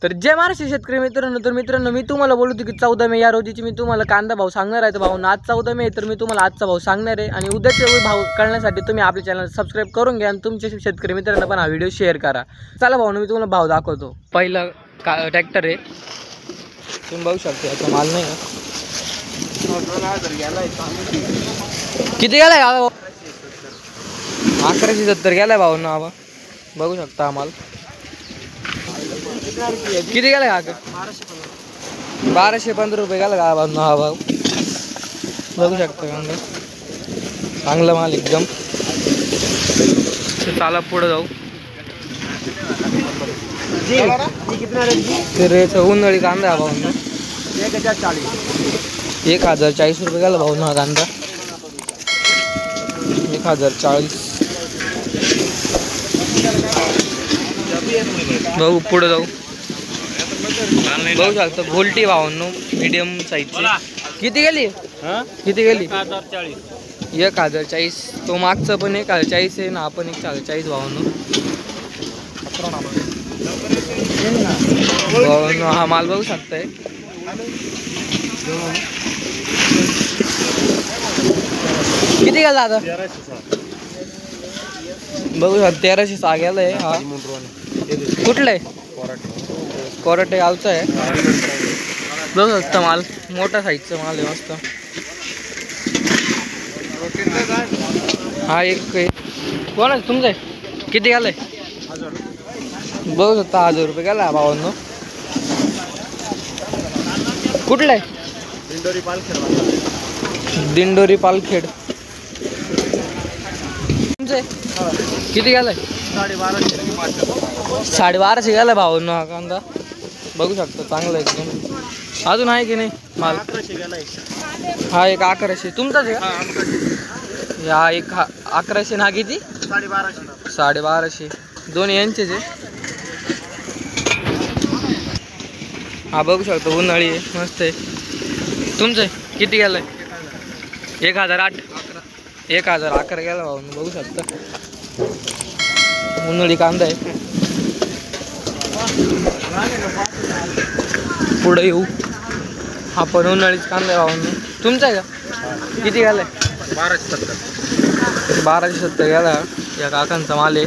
तर जय महाराष्ट्र शेतकरी मित्रांनो, मी तुम्हाला बोलतो की 14 मे या रोजीची मी तुम्हाला कांदा भाव सांगणार आहे. तर भाऊ आज 14 मे तर मी तुम्हाला आजचा भाव सांगणार आहे आणि उद्याचे भाव कळण्यासाठी तुम्ही आपले चॅनल सबस्क्राईब करून घ्या आणि तुमच्या शेतकरी मित्रांना पण हा व्हिडिओ शेअर करा. चला भाऊ मी तुम्हाला भाव दाखवतो. पहिला ट्रॅक्टर आहे, तुम्ही बघू शकता याचा माल नाही आहे. किती गेलाय 1170 गेलाय भाऊ ना. बघू शकता आम्हाला किती गेला का 1215 रुपये गेला का भाऊ हा भाऊ. बघू शकता कांदा चांगला माल एकदम. चाला पुढे जाऊ. तर उन्हाळी कांदा आहे भाऊ ना 1040 रुपये गेला भाऊ ना कांदा. 1040 भाऊ पुढे जाऊ. बघू शकतो गोल्टी भावांनो मीडियम साईजची. किती गेली 1040. तो मागचा पण 1040 आहे ना, आपण 1040 भावांनो. हा माल बघू शकताय. किती गेला दादा? बघू शकता 1306 गेलाय. हा कुठलं आहे? कोराटे गावचा आहे. बघू शकता माल मोठा साईजचा माल आहे मस्त. हा एक कोण आहे तुमचं आहे? किती गेलाय? बघू शकता 1000 रुपये गेला भावांनो. कुठलं आहे? दिंडोरी पालखेड. तुमचं किती गेलाय? 1250 गेला भावांनो हा कांदा. बघू शकता चांगला एकदम. अजून आहे की नाही माल? हा एक 1100. तुमचाच आहे का? हा एक 1100 ना. किती? 1250. दोन्ही यांचेच आहे. हा बघू शकता उन्हाळी आहे मस्त आहे. तुमचं किती गेलाय? 1008. 1011 गेला भाऊ. बघू शकता उन्हाळी कांदा आहे. पुढे येऊ आपण. उन्हाळीच कांदा आहे भाऊ. तुमचा आहे का? किती गेलाय? 1270 गेला. या काकांचा माल आहे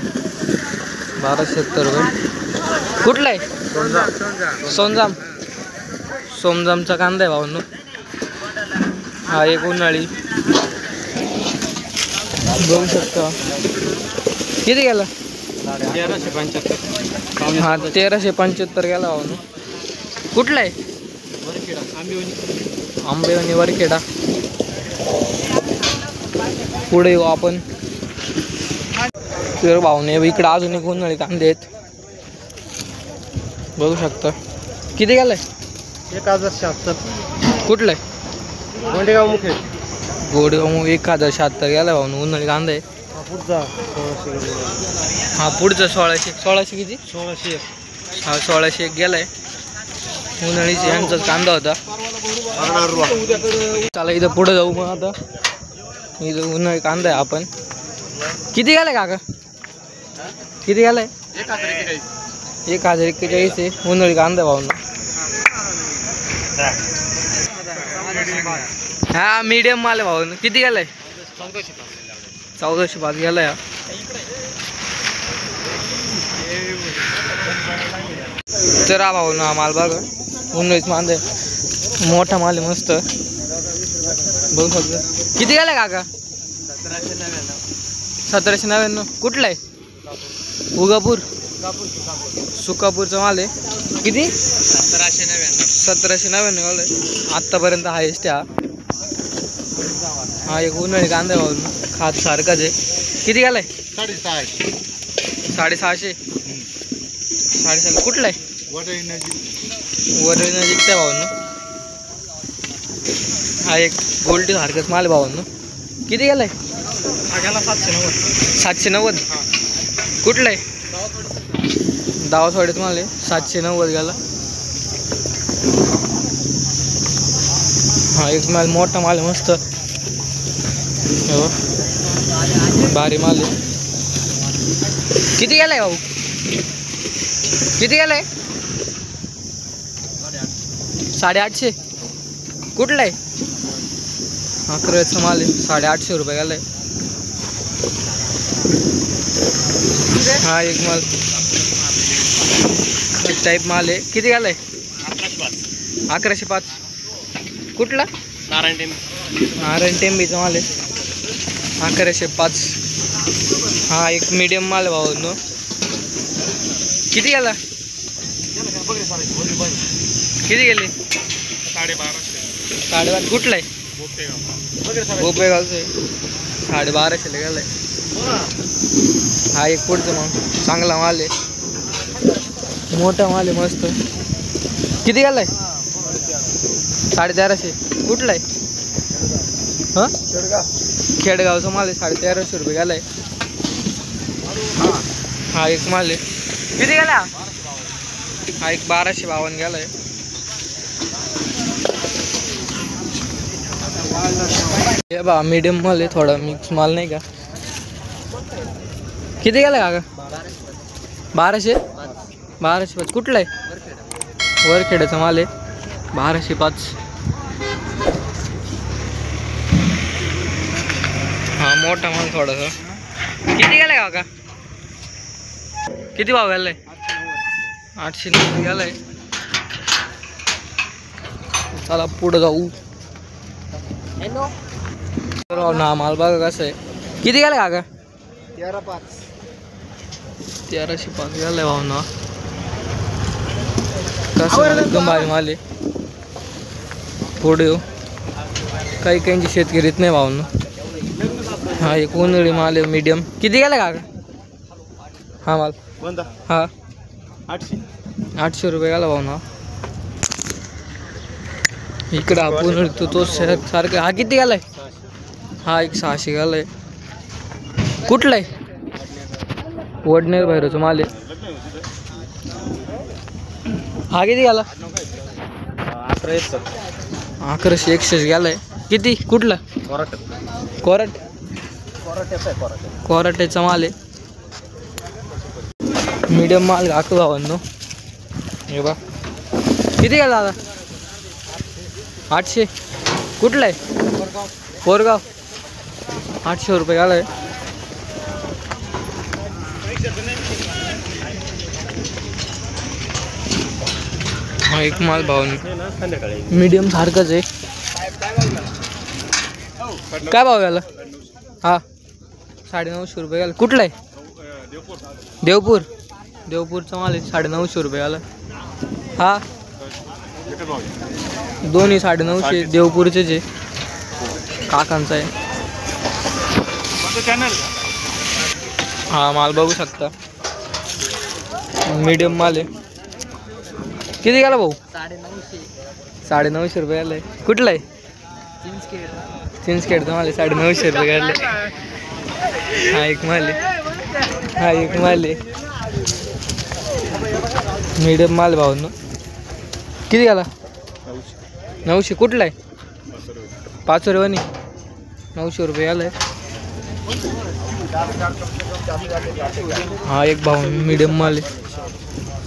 1270 रुपये. कुठला आहे? सोमजामचा कांदा आहे भाऊ. हा एक उन्हाळी. बघू शकता किती गेला? 1375. हा 1375 गेला भाऊ. कुठला आहे? आंबेवणी वरखेडा. पुढे येऊ आपण. तर भाऊने इकडं अजून एक उन्हाळी कांदे आहेत. बघू शकता किती गेलाय? 1076. कुठलं आहे? गोंडेगाव मुखेड. गोडेगाव 1076 गेला भाऊ. उन्हाळी कांदा आहे. हा पुढचा 1600 किती? 1601. हा 1601 गेलाय. उन्हाळीची यांचाच कांदा होता. चला इथं पुढे जाऊ. मग आता इथं उन्हाळी कांदा आहे आपण. किती गेलाय काका? किती गेलाय? 1041 आहे. उन्हाळी कांदा भाऊ. हा मीडियम माल आहे भाऊ. किती गेलाय? 1405 गेलाय. तर हा भाऊ ना माल बघा उन्हाळीच माल आहे. मोठा माल आहे मस्त. बघू शकता. किती गेलाय काका? 1799. कुठला आहे? उगापूर सुकापूरचा माल आहे. किती? 1799 गेलाय आत्तापर्यंत हायेस्ट आहे. हा एक उन्हाळी कांदा भाऊ. खात सारखाच आहे. किती गेलाय? 650. कुठला आहे? वरळी नजीकच्या भाऊ. हा एक गोल्टी सारखंच माल भाऊ. किती गेलाय? 790. कुठला आहे? दावासवाडीत माल आहे. 790 गेला. हा एक माल मोठा माल आहे मस्त. भारी माल आहे. किती गेलाय भाऊ? किती गेलाय? 850. कुठला आहे? अकराचा माल आहे. 850 रुपये गेलाय. हा एक माल टाईप माल आहे. किती गेलाय? 1105. कुठला? नारायण टेंबीचा माल आहे. 1105. हा एक मीडियम माल आहे भाऊ. किती गेला? किती गेले? 1250. कुठला आहे? गोपेगावचं आहे. 1250 गेलाय. हा एक पुढचं मग चांगला माल आहे. मोठा माल आहे मस्त. किती गेलाय? 1350. कुठला आहे? हां खेडगावचा माल आहे. 1350 रुपये गेलाय. हा एक माल आहे. किती गेला? हा एक 1252 गेलाय. हे बा मीडियम माल आहे. थोडा मिक्स माल नाही का. किती गेला काका? 1205. कुठला आहे? वरखेड्याचा माल आहे. 1205. हा मोठा माल थोडासा. किती गेलाय काका? किती भाव गेलाय? 890 गेलाय. चला पुढे जाऊ. ना माल बघा कसं आहे. किती गेलाय काका? 1305 गेलाय भाऊ ना. कसं एकदम भारी माल आहे. पुढे येऊ. काही काहींची शेतकरीत नाही भाऊ ना. हा एक उन्हाळी माल आहे मीडियम. किती गेला काका? हा माल हा 800 रुपये गेला भाऊ ना. इकडं आपण तो सारखं. हा किती गेलाय? हा एक 600 गेलाय. कुठला आहे? वडनेर भैरवचा माल आहे. हा किती गेला? 1161 गेलाय. किती? कुठला? कोराटेचा माल आहे. मीडियम माल घाकू भावांनो. हे बा किती गेला दादा? 800. कुठला आहे? कोरगाव. 800 रुपये गेलाय. हा एक माल भावांनो मीडियम सारखंच आहे. काय भाव गेला? हा 950 रुपये गेला. कुठला आहे? देवपूरचा माल आहे. 950 रुपये गेला. हा दोन्ही 950 देवपूरचेच आहे. काकांचा आहे. हा माल बघू शकता. मीडियम माल आहे. किती गेला भाऊ? 950 रुपये गेलाय. कुठला आहे? चिंचखेडचा माल आहे. 950 रुपये गेले. हा एक माल आहे. मीडियम माल भाऊ. किती गेला? 900. कुठला आहे? पाचोरेवानी. 900 रुपये गेलाय. हा एक भाऊ मीडियम माल आहे.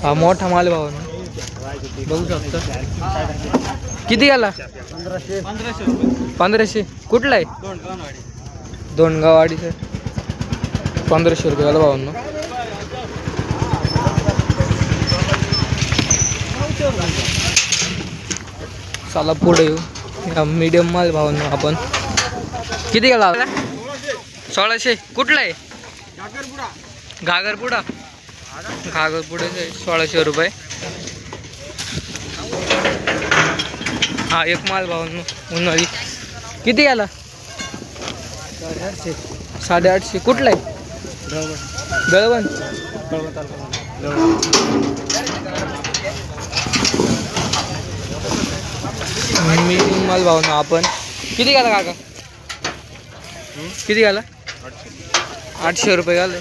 हा मोठा माल भाऊ बघू शकता. किती गेला? 1500. कुठला आहे? दोंडगाववाडी सर. 1500 रुपये गेला भावांनो. चला पुढे येऊ. मीडियम माल भावांनो आपण. किती गेला? 1600. कुठला आहे? घागरपुडा. 1600 रुपये. हा एक माल भावांनो उन्हाळी. किती गेला? 850. कुठला आहे? गळवण. मीडियम माल भावांनो आपण. किती गेला काका? किती गेला? 800 रुपये गेले.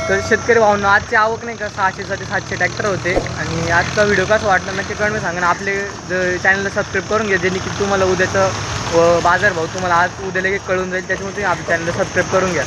तर शेतकरी भावांनो आजची आवक नाही का 600 ते 700 ट्रॅक्टर होते. आणि आजचा व्हिडिओ कसा वाटला नक्की कमेंट सांगा. ना आपले चॅनलला सबस्क्राईब करून घ्या जेणे की तुम्हाला उद्याचं बाजारभाव तुम्हाला आज उद्या लगेच कळून जाईल. त्याच्यामुळे तुम्ही आपल्या चॅनलला सबस्क्राईब करून घ्या.